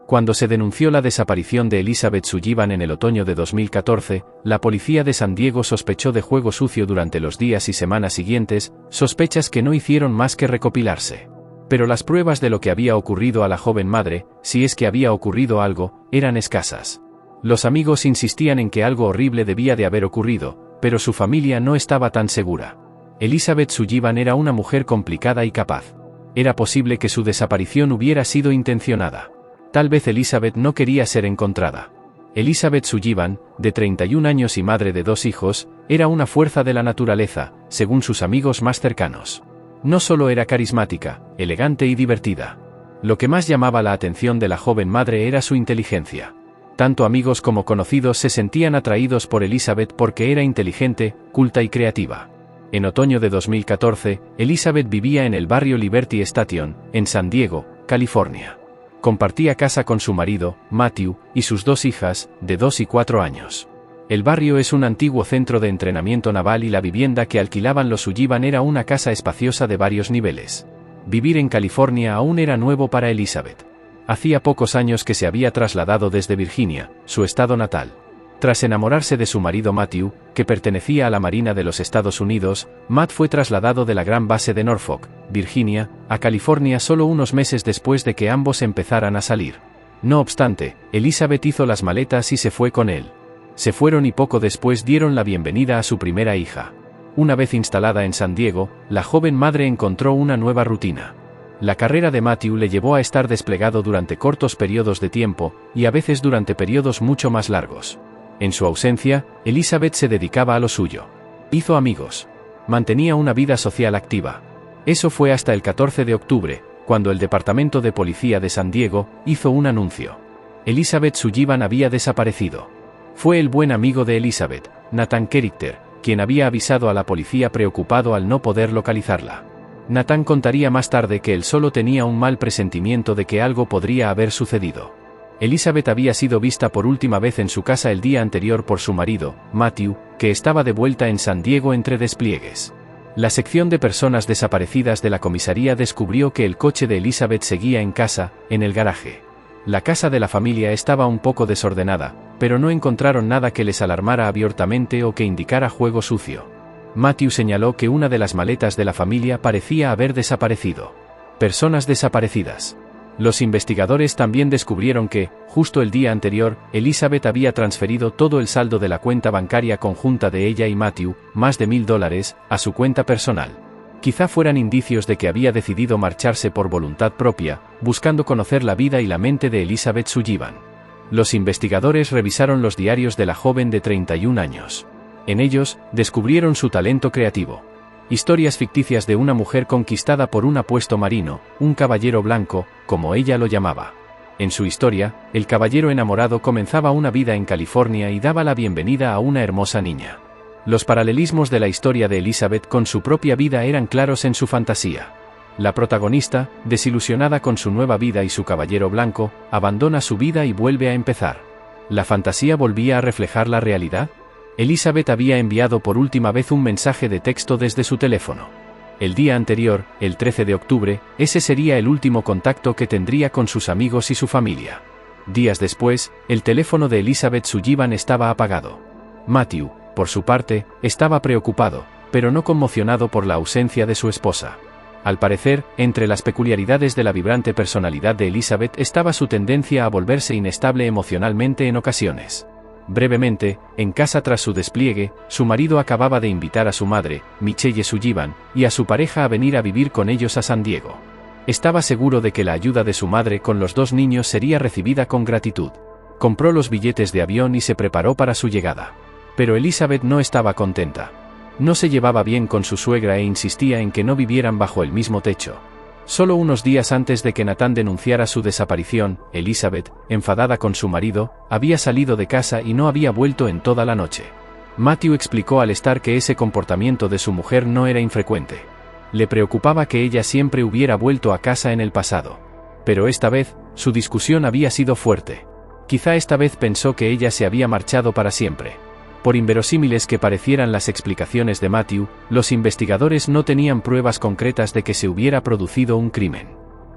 Cuando se denunció la desaparición de Elizabeth Sullivan en el otoño de 2014, la policía de San Diego sospechó de juego sucio durante los días y semanas siguientes, sospechas que no hicieron más que recopilarse. Pero las pruebas de lo que había ocurrido a la joven madre, si es que había ocurrido algo, eran escasas. Los amigos insistían en que algo horrible debía de haber ocurrido, pero su familia no estaba tan segura. Elizabeth Sullivan era una mujer complicada y capaz. Era posible que su desaparición hubiera sido intencionada. Tal vez Elizabeth no quería ser encontrada. Elizabeth Sullivan, de 31 años y madre de 2 hijos, era una fuerza de la naturaleza, según sus amigos más cercanos. No solo era carismática, elegante y divertida. Lo que más llamaba la atención de la joven madre era su inteligencia. Tanto amigos como conocidos se sentían atraídos por Elizabeth porque era inteligente, culta y creativa. En otoño de 2014, Elizabeth vivía en el barrio Liberty Station, en San Diego, California. Compartía casa con su marido, Matthew, y sus 2 hijas, de 2 y 4 años. El barrio es un antiguo centro de entrenamiento naval y la vivienda que alquilaban los Sullivan era una casa espaciosa de varios niveles. Vivir en California aún era nuevo para Elizabeth. Hacía pocos años que se había trasladado desde Virginia, su estado natal. Tras enamorarse de su marido Matthew, que pertenecía a la Marina de los Estados Unidos, Matt fue trasladado de la gran base de Norfolk, Virginia, a California solo unos meses después de que ambos empezaran a salir. No obstante, Elizabeth hizo las maletas y se fue con él. Se fueron y poco después dieron la bienvenida a su primera hija. Una vez instalada en San Diego, la joven madre encontró una nueva rutina. La carrera de Matthew le llevó a estar desplegado durante cortos periodos de tiempo, y a veces durante periodos mucho más largos. En su ausencia, Elizabeth se dedicaba a lo suyo. Hizo amigos. Mantenía una vida social activa. Eso fue hasta el 14 de octubre, cuando el Departamento de Policía de San Diego hizo un anuncio. Elizabeth Sullivan había desaparecido. Fue el buen amigo de Elizabeth, Nathan Kerichter, quien había avisado a la policía preocupado al no poder localizarla. Nathan contaría más tarde que él solo tenía un mal presentimiento de que algo podría haber sucedido. Elizabeth había sido vista por última vez en su casa el día anterior por su marido, Matthew, que estaba de vuelta en San Diego entre despliegues. La sección de personas desaparecidas de la comisaría descubrió que el coche de Elizabeth seguía en casa, en el garaje. La casa de la familia estaba un poco desordenada, pero no encontraron nada que les alarmara abiertamente o que indicara juego sucio. Matthew señaló que una de las maletas de la familia parecía haber desaparecido. Personas desaparecidas. Los investigadores también descubrieron que, justo el día anterior, Elizabeth había transferido todo el saldo de la cuenta bancaria conjunta de ella y Matthew, más de $1,000, a su cuenta personal. Quizá fueran indicios de que había decidido marcharse por voluntad propia, buscando conocer la vida y la mente de Elizabeth Sullivan. Los investigadores revisaron los diarios de la joven de 31 años. En ellos, descubrieron su talento creativo. Historias ficticias de una mujer conquistada por un apuesto marino, un caballero blanco, como ella lo llamaba. En su historia, el caballero enamorado comenzaba una vida en California y daba la bienvenida a una hermosa niña. Los paralelismos de la historia de Elizabeth con su propia vida eran claros en su fantasía. La protagonista, desilusionada con su nueva vida y su caballero blanco, abandona su vida y vuelve a empezar. ¿La fantasía volvía a reflejar la realidad? Elizabeth había enviado por última vez un mensaje de texto desde su teléfono. El día anterior, el 13 de octubre, ese sería el último contacto que tendría con sus amigos y su familia. Días después, el teléfono de Elizabeth Sullivan estaba apagado. Matthew, por su parte, estaba preocupado, pero no conmocionado por la ausencia de su esposa. Al parecer, entre las peculiaridades de la vibrante personalidad de Elizabeth estaba su tendencia a volverse inestable emocionalmente en ocasiones. Brevemente, en casa tras su despliegue, su marido acababa de invitar a su madre, Michelle Sullivan, y a su pareja a venir a vivir con ellos a San Diego. Estaba seguro de que la ayuda de su madre con los 2 niños sería recibida con gratitud. Compró los billetes de avión y se preparó para su llegada. Pero Elizabeth no estaba contenta. No se llevaba bien con su suegra e insistía en que no vivieran bajo el mismo techo. Solo unos días antes de que Nathan denunciara su desaparición, Elizabeth, enfadada con su marido, había salido de casa y no había vuelto en toda la noche. Matthew explicó al estar que ese comportamiento de su mujer no era infrecuente. Le preocupaba que ella siempre hubiera vuelto a casa en el pasado. Pero esta vez, su discusión había sido fuerte. Quizá esta vez pensó que ella se había marchado para siempre. Por inverosímiles que parecieran las explicaciones de Matthew, los investigadores no tenían pruebas concretas de que se hubiera producido un crimen.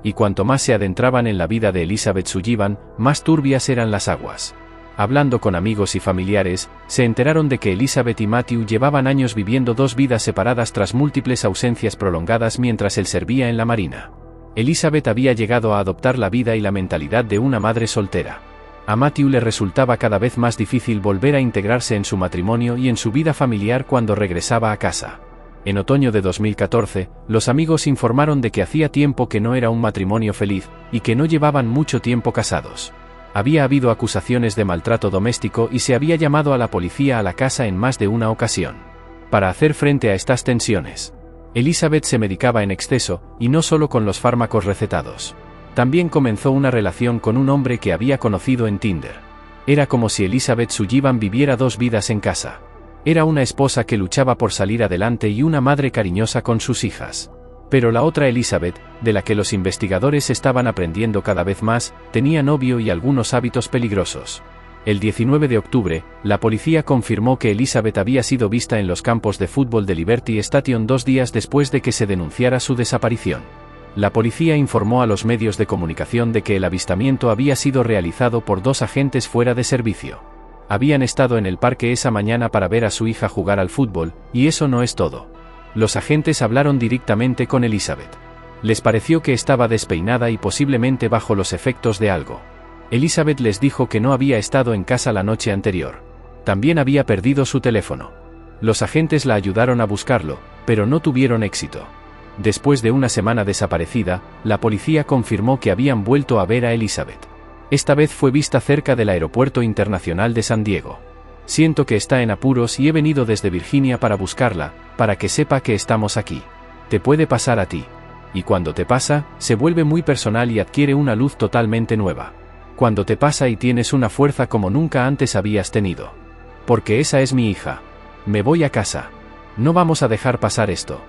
Y cuanto más se adentraban en la vida de Elizabeth Sullivan, más turbias eran las aguas. Hablando con amigos y familiares, se enteraron de que Elizabeth y Matthew llevaban años viviendo dos vidas separadas tras múltiples ausencias prolongadas mientras él servía en la Marina. Elizabeth había llegado a adoptar la vida y la mentalidad de una madre soltera. A Matthew le resultaba cada vez más difícil volver a integrarse en su matrimonio y en su vida familiar cuando regresaba a casa. En otoño de 2014, los amigos informaron de que hacía tiempo que no era un matrimonio feliz, y que no llevaban mucho tiempo casados. Había habido acusaciones de maltrato doméstico y se había llamado a la policía a la casa en más de una ocasión. Para hacer frente a estas tensiones, Elizabeth se medicaba en exceso, y no solo con los fármacos recetados. También comenzó una relación con un hombre que había conocido en Tinder. Era como si Elizabeth Sullivan viviera dos vidas en casa. Era una esposa que luchaba por salir adelante y una madre cariñosa con sus hijas. Pero la otra Elizabeth, de la que los investigadores estaban aprendiendo cada vez más, tenía novio y algunos hábitos peligrosos. El 19 de octubre, la policía confirmó que Elizabeth había sido vista en los campos de fútbol de Liberty Station 2 días después de que se denunciara su desaparición. La policía informó a los medios de comunicación de que el avistamiento había sido realizado por dos agentes fuera de servicio. Habían estado en el parque esa mañana para ver a su hija jugar al fútbol, y eso no es todo. Los agentes hablaron directamente con Elizabeth. Les pareció que estaba despeinada y posiblemente bajo los efectos de algo. Elizabeth les dijo que no había estado en casa la noche anterior. También había perdido su teléfono. Los agentes la ayudaron a buscarlo, pero no tuvieron éxito. Después de una semana desaparecida, la policía confirmó que habían vuelto a ver a Elizabeth. Esta vez fue vista cerca del Aeropuerto Internacional de San Diego. Siento que está en apuros y he venido desde Virginia para buscarla, para que sepa que estamos aquí. Te puede pasar a ti. Y cuando te pasa, se vuelve muy personal y adquiere una luz totalmente nueva. Cuando te pasa y tienes una fuerza como nunca antes habías tenido. Porque esa es mi hija. Me voy a casa. No vamos a dejar pasar esto.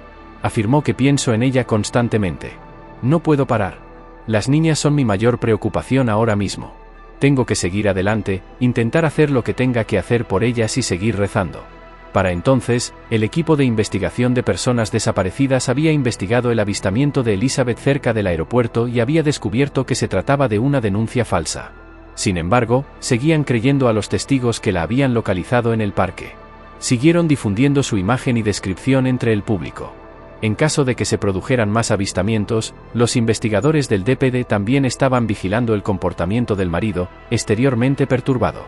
Afirmó que pienso en ella constantemente. No puedo parar. Las niñas son mi mayor preocupación ahora mismo. Tengo que seguir adelante, intentar hacer lo que tenga que hacer por ellas y seguir rezando. Para entonces, el equipo de investigación de personas desaparecidas había investigado el avistamiento de Elizabeth cerca del aeropuerto y había descubierto que se trataba de una denuncia falsa. Sin embargo, seguían creyendo a los testigos que la habían localizado en el parque. Siguieron difundiendo su imagen y descripción entre el público. En caso de que se produjeran más avistamientos, los investigadores del DPD también estaban vigilando el comportamiento del marido, exteriormente perturbado.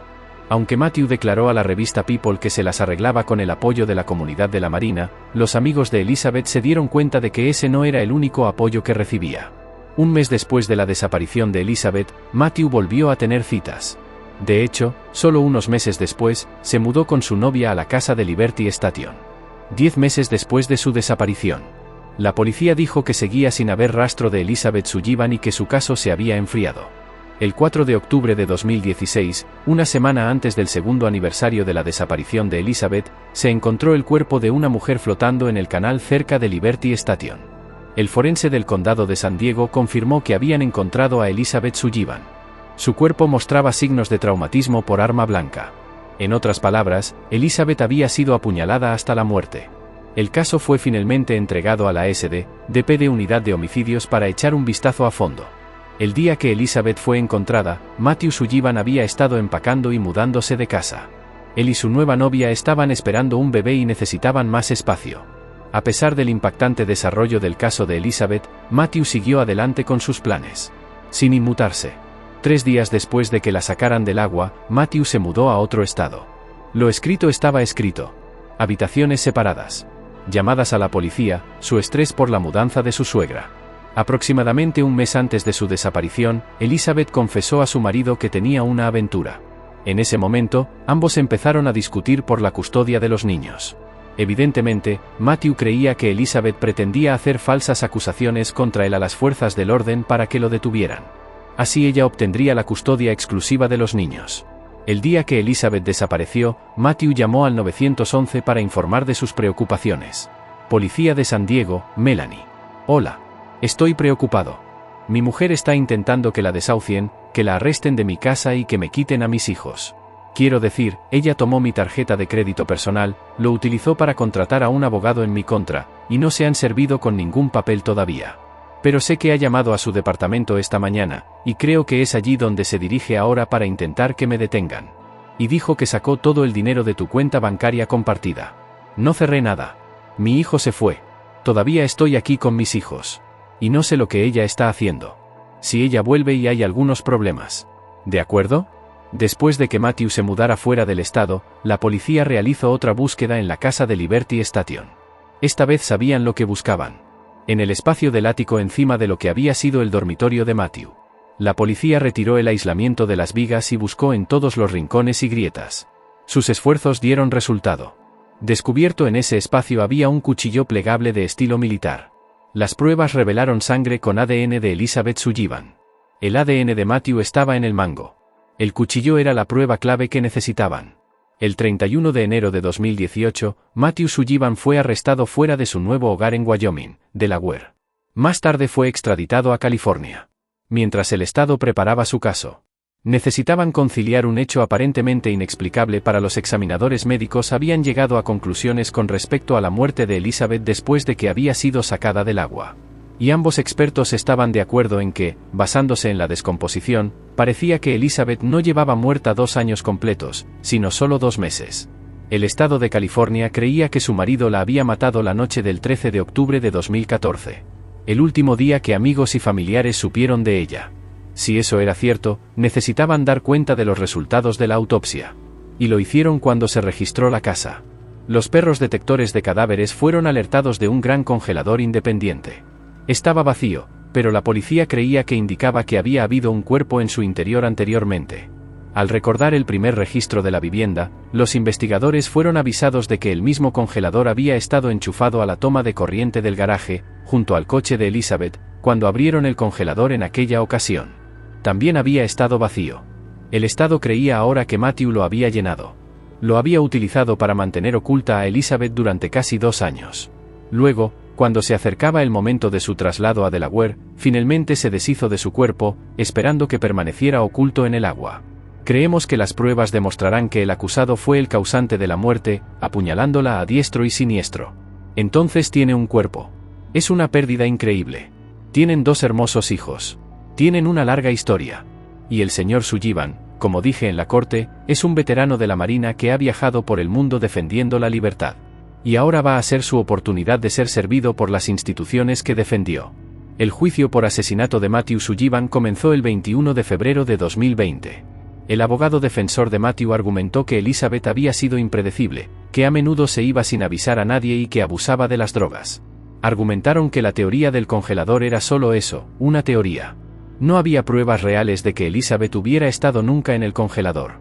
Aunque Matthew declaró a la revista People que se las arreglaba con el apoyo de la comunidad de la Marina, los amigos de Elizabeth se dieron cuenta de que ese no era el único apoyo que recibía. Un mes después de la desaparición de Elizabeth, Matthew volvió a tener citas. De hecho, solo unos meses después, se mudó con su novia a la casa de Liberty Station. 10 meses después de su desaparición. La policía dijo que seguía sin haber rastro de Elizabeth Sullivan y que su caso se había enfriado. El 4 de octubre de 2016, una semana antes del segundo aniversario de la desaparición de Elizabeth, se encontró el cuerpo de una mujer flotando en el canal cerca de Liberty Station. El forense del condado de San Diego confirmó que habían encontrado a Elizabeth Sullivan. Su cuerpo mostraba signos de traumatismo por arma blanca. En otras palabras, Elizabeth había sido apuñalada hasta la muerte. El caso fue finalmente entregado a la DPD Unidad de Homicidios para echar un vistazo a fondo. El día que Elizabeth fue encontrada, Matthew Sullivan había estado empacando y mudándose de casa. Él y su nueva novia estaban esperando un bebé y necesitaban más espacio. A pesar del impactante desarrollo del caso de Elizabeth, Matthew siguió adelante con sus planes. Sin inmutarse. 3 días después de que la sacaran del agua, Matthew se mudó a otro estado. Lo escrito estaba escrito. Habitaciones separadas. Llamadas a la policía, su estrés por la mudanza de su suegra. Aproximadamente un mes antes de su desaparición, Elizabeth confesó a su marido que tenía una aventura. En ese momento, ambos empezaron a discutir por la custodia de los niños. Evidentemente, Matthew creía que Elizabeth pretendía hacer falsas acusaciones contra él a las fuerzas del orden para que lo detuvieran. Así ella obtendría la custodia exclusiva de los niños. El día que Elizabeth desapareció, Matthew llamó al 911 para informar de sus preocupaciones. Policía de San Diego, Melanie. Hola. Estoy preocupado. Mi mujer está intentando que la desahucien, que la arresten de mi casa y que me quiten a mis hijos. Quiero decir, ella tomó mi tarjeta de crédito personal, lo utilizó para contratar a un abogado en mi contra, y no se han servido con ningún papel todavía. Pero sé que ha llamado a su departamento esta mañana, y creo que es allí donde se dirige ahora para intentar que me detengan. Y dijo que sacó todo el dinero de tu cuenta bancaria compartida. No cerré nada. Mi hijo se fue. Todavía estoy aquí con mis hijos. Y no sé lo que ella está haciendo. Si ella vuelve y hay algunos problemas. ¿De acuerdo? Después de que Matthew se mudara fuera del estado, la policía realizó otra búsqueda en la casa de Liberty Station. Esta vez sabían lo que buscaban. En el espacio del ático encima de lo que había sido el dormitorio de Matthew. La policía retiró el aislamiento de las vigas y buscó en todos los rincones y grietas. Sus esfuerzos dieron resultado. Descubierto en ese espacio había un cuchillo plegable de estilo militar. Las pruebas revelaron sangre con ADN de Elizabeth Sullivan. El ADN de Matthew estaba en el mango. El cuchillo era la prueba clave que necesitaban. El 31 de enero de 2018, Matthew Sullivan fue arrestado fuera de su nuevo hogar en Wyoming, Delaware. Más tarde fue extraditado a California. Mientras el Estado preparaba su caso. Necesitaban conciliar un hecho aparentemente inexplicable para los examinadores médicos habían llegado a conclusiones con respecto a la muerte de Elizabeth después de que había sido sacada del agua. Y ambos expertos estaban de acuerdo en que, basándose en la descomposición, parecía que Elizabeth no llevaba muerta 2 años completos, sino solo 2 meses. El estado de California creía que su marido la había matado la noche del 13 de octubre de 2014. El último día que amigos y familiares supieron de ella. Si eso era cierto, necesitaban dar cuenta de los resultados de la autopsia. Y lo hicieron cuando se registró la casa. Los perros detectores de cadáveres fueron alertados de un gran congelador independiente. Estaba vacío, pero la policía creía que indicaba que había habido un cuerpo en su interior anteriormente. Al recordar el primer registro de la vivienda, los investigadores fueron avisados de que el mismo congelador había estado enchufado a la toma de corriente del garaje, junto al coche de Elizabeth, cuando abrieron el congelador en aquella ocasión. También había estado vacío. El Estado creía ahora que Matthew lo había llenado. Lo había utilizado para mantener oculta a Elizabeth durante casi 2 años. Luego, cuando se acercaba el momento de su traslado a Delaware, finalmente se deshizo de su cuerpo, esperando que permaneciera oculto en el agua. Creemos que las pruebas demostrarán que el acusado fue el causante de la muerte, apuñalándola a diestro y siniestro. Entonces tiene un cuerpo. Es una pérdida increíble. Tienen 2 hermosos hijos. Tienen una larga historia. Y el señor Sullivan, como dije en la corte, es un veterano de la Marina que ha viajado por el mundo defendiendo la libertad. Y ahora va a ser su oportunidad de ser servido por las instituciones que defendió. El juicio por asesinato de Matthew Sullivan comenzó el 21 de febrero de 2020. El abogado defensor de Matthew argumentó que Elizabeth había sido impredecible, que a menudo se iba sin avisar a nadie y que abusaba de las drogas. Argumentaron que la teoría del congelador era solo eso, una teoría. No había pruebas reales de que Elizabeth hubiera estado nunca en el congelador.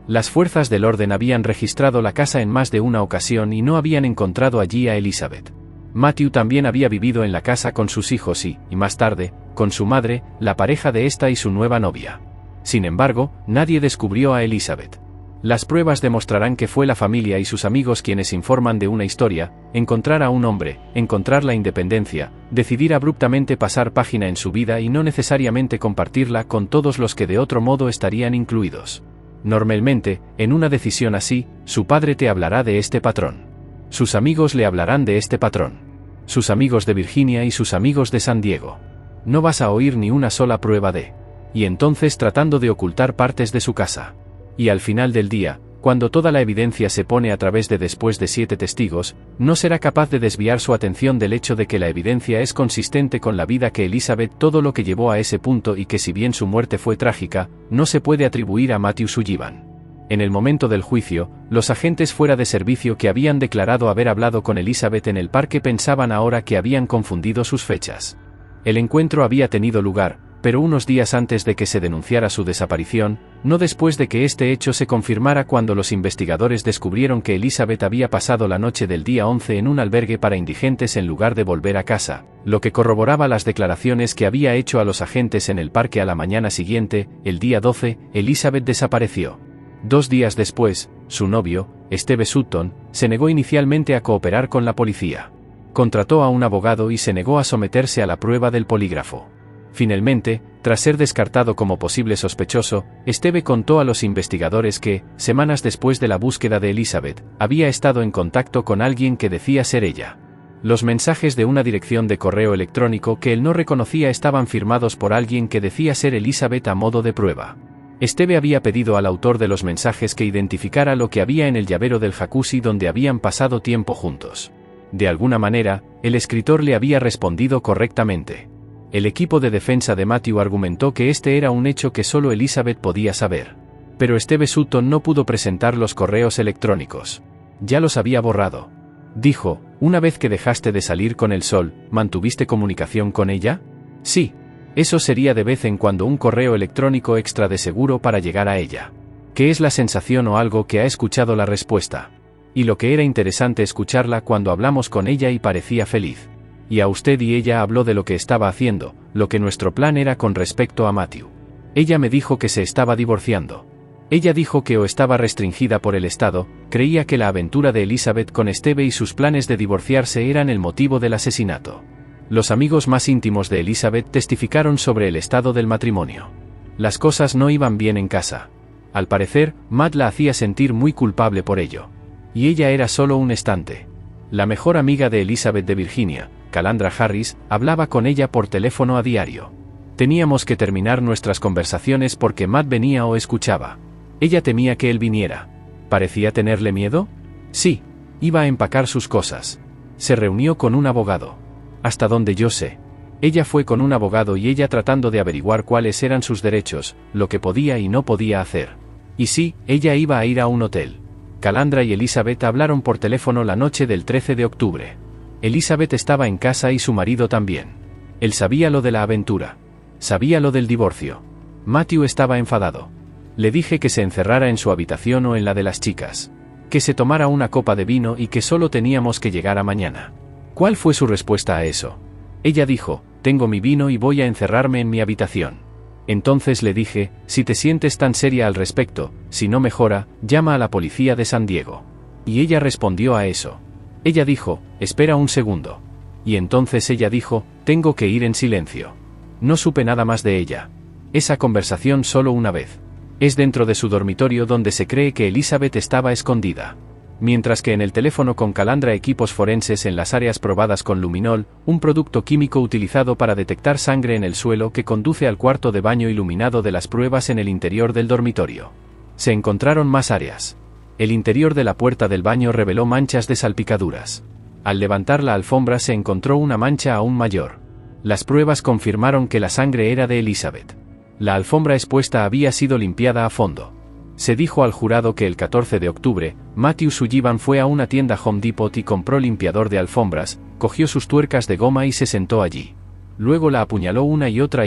Las fuerzas del orden habían registrado la casa en más de una ocasión y no habían encontrado allí a Elizabeth. Matthew también había vivido en la casa con sus hijos y, más tarde, con su madre, la pareja de esta y su nueva novia. Sin embargo, nadie descubrió a Elizabeth. Las pruebas demostrarán que fue la familia y sus amigos quienes informan de una historia, encontrar a un hombre, encontrar la independencia, decidir abruptamente pasar página en su vida y no necesariamente compartirla con todos los que de otro modo estarían incluidos. Normalmente, en una decisión así, su padre te hablará de este patrón. Sus amigos le hablarán de este patrón. Sus amigos de Virginia y sus amigos de San Diego. No vas a oír ni una sola prueba de. Y entonces tratando de ocultar partes de su casa. Y al final del día, cuando toda la evidencia se pone a través de después de 7 testigos, no será capaz de desviar su atención del hecho de que la evidencia es consistente con la vida que Elizabeth, todo lo que llevó a ese punto y que si bien su muerte fue trágica, no se puede atribuir a Matthew Sullivan. En el momento del juicio, los agentes fuera de servicio que habían declarado haber hablado con Elizabeth en el parque pensaban ahora que habían confundido sus fechas. El encuentro había tenido lugar, pero unos días antes de que se denunciara su desaparición, no después de que este hecho se confirmara cuando los investigadores descubrieron que Elizabeth había pasado la noche del día 11 en un albergue para indigentes en lugar de volver a casa, lo que corroboraba las declaraciones que había hecho a los agentes en el parque a la mañana siguiente, el día 12, Elizabeth desapareció. 2 días después, su novio, Steve Sutton, se negó inicialmente a cooperar con la policía. Contrató a un abogado y se negó a someterse a la prueba del polígrafo. Finalmente, tras ser descartado como posible sospechoso, Steve contó a los investigadores que, semanas después de la búsqueda de Elizabeth, había estado en contacto con alguien que decía ser ella. Los mensajes de una dirección de correo electrónico que él no reconocía estaban firmados por alguien que decía ser Elizabeth a modo de prueba. Esteve había pedido al autor de los mensajes que identificara lo que había en el llavero del jacuzzi donde habían pasado tiempo juntos. De alguna manera, el escritor le había respondido correctamente. El equipo de defensa de Matthew argumentó que este era un hecho que solo Elizabeth podía saber. Pero Steve Sutton no pudo presentar los correos electrónicos. Ya los había borrado. Dijo, una vez que dejaste de salir con el sol, ¿mantuviste comunicación con ella? Sí. Eso sería de vez en cuando un correo electrónico extra de seguro para llegar a ella. ¿Qué es la sensación o algo que ha escuchado la respuesta? Y lo que era interesante escucharla cuando hablamos con ella y parecía feliz. Y a usted y ella habló de lo que estaba haciendo, lo que nuestro plan era con respecto a Matthew. Ella me dijo que se estaba divorciando. Ella dijo que o estaba restringida por el Estado, creía que la aventura de Elizabeth con Steve y sus planes de divorciarse eran el motivo del asesinato. Los amigos más íntimos de Elizabeth testificaron sobre el estado del matrimonio. Las cosas no iban bien en casa. Al parecer, Matt la hacía sentir muy culpable por ello. Y ella era solo un estante. La mejor amiga de Elizabeth de Virginia, Calandra Harris, hablaba con ella por teléfono a diario. Teníamos que terminar nuestras conversaciones porque Matt venía o escuchaba. Ella temía que él viniera. ¿Parecía tenerle miedo? Sí. Iba a empacar sus cosas. Se reunió con un abogado. Hasta donde yo sé. Ella fue con un abogado y ella tratando de averiguar cuáles eran sus derechos, lo que podía y no podía hacer. Y sí, ella iba a ir a un hotel. Calandra y Elizabeth hablaron por teléfono la noche del 13 de octubre. Elizabeth estaba en casa y su marido también. Él sabía lo de la aventura. Sabía lo del divorcio. Matthew estaba enfadado. Le dije que se encerrara en su habitación o en la de las chicas. Que se tomara una copa de vino y que solo teníamos que llegar a mañana. ¿Cuál fue su respuesta a eso? Ella dijo, tengo mi vino y voy a encerrarme en mi habitación. Entonces le dije, si te sientes tan seria al respecto, si no mejora, llama a la policía de San Diego. Y ella respondió a eso. Ella dijo, espera un segundo. Y entonces ella dijo, tengo que ir en silencio. No supe nada más de ella. Esa conversación solo una vez. Es dentro de su dormitorio donde se cree que Elizabeth estaba escondida. Mientras que en el teléfono con Calandra equipos forenses en las áreas probadas con luminol, un producto químico utilizado para detectar sangre en el suelo que conduce al cuarto de baño iluminado de las pruebas en el interior del dormitorio. Se encontraron más áreas. El interior de la puerta del baño reveló manchas de salpicaduras. Al levantar la alfombra se encontró una mancha aún mayor. Las pruebas confirmaron que la sangre era de Elizabeth. La alfombra expuesta había sido limpiada a fondo. Se dijo al jurado que el 14 de octubre, Matthew Sullivan fue a una tienda Home Depot y compró limpiador de alfombras, cogió sus tuercas de goma y se sentó allí. Luego la apuñaló una y otra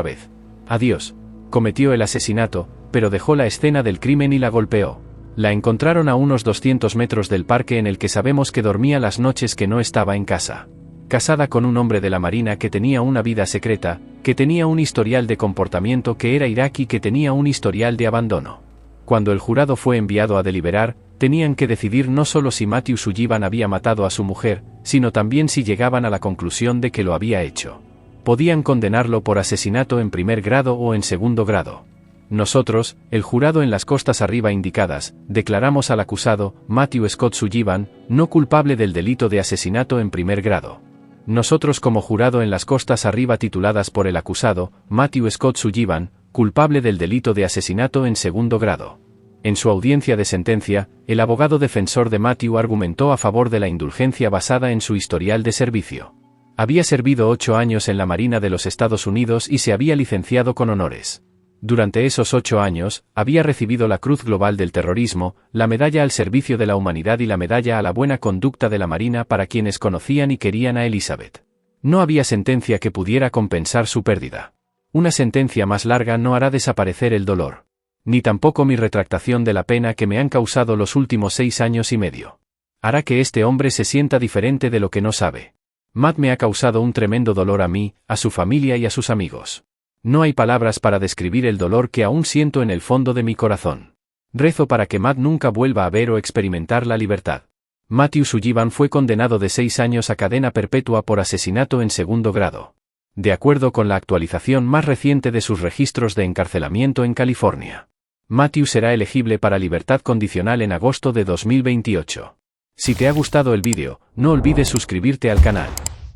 vez. Adiós. Cometió el asesinato, pero dejó la escena del crimen y la golpeó. La encontraron a unos 200 metros del parque en el que sabemos que dormía las noches que no estaba en casa. Casada con un hombre de la Marina que tenía una vida secreta, que tenía un historial de comportamiento que era iraquí, que tenía un historial de abandono. Cuando el jurado fue enviado a deliberar, tenían que decidir no solo si Matthew Sullivan había matado a su mujer, sino también si llegaban a la conclusión de que lo había hecho. Podían condenarlo por asesinato en primer grado o en segundo grado. Nosotros, el jurado en las costas arriba indicadas, declaramos al acusado, Matthew Scott Sullivan, no culpable del delito de asesinato en primer grado. Nosotros como jurado en las costas arriba tituladas por el acusado, Matthew Scott Sullivan, culpable del delito de asesinato en segundo grado. En su audiencia de sentencia, el abogado defensor de Matthew argumentó a favor de la indulgencia basada en su historial de servicio. Había servido 8 años en la Marina de los Estados Unidos y se había licenciado con honores. Durante esos 8 años, había recibido la Cruz Global del Terrorismo, la Medalla al Servicio de la Humanidad y la Medalla a la Buena Conducta de la Marina para quienes conocían y querían a Elizabeth. No había sentencia que pudiera compensar su pérdida. Una sentencia más larga no hará desaparecer el dolor. Ni tampoco mi retractación de la pena que me han causado los últimos 6 años y medio. Hará que este hombre se sienta diferente de lo que no sabe. Matt me ha causado un tremendo dolor a mí, a su familia y a sus amigos. No hay palabras para describir el dolor que aún siento en el fondo de mi corazón. Rezo para que Matt nunca vuelva a ver o experimentar la libertad. Matthew Sullivan fue condenado de 6 años a cadena perpetua por asesinato en segundo grado. De acuerdo con la actualización más reciente de sus registros de encarcelamiento en California. Matthew será elegible para libertad condicional en agosto de 2028. Si te ha gustado el vídeo, no olvides suscribirte al canal.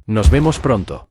Nos vemos pronto.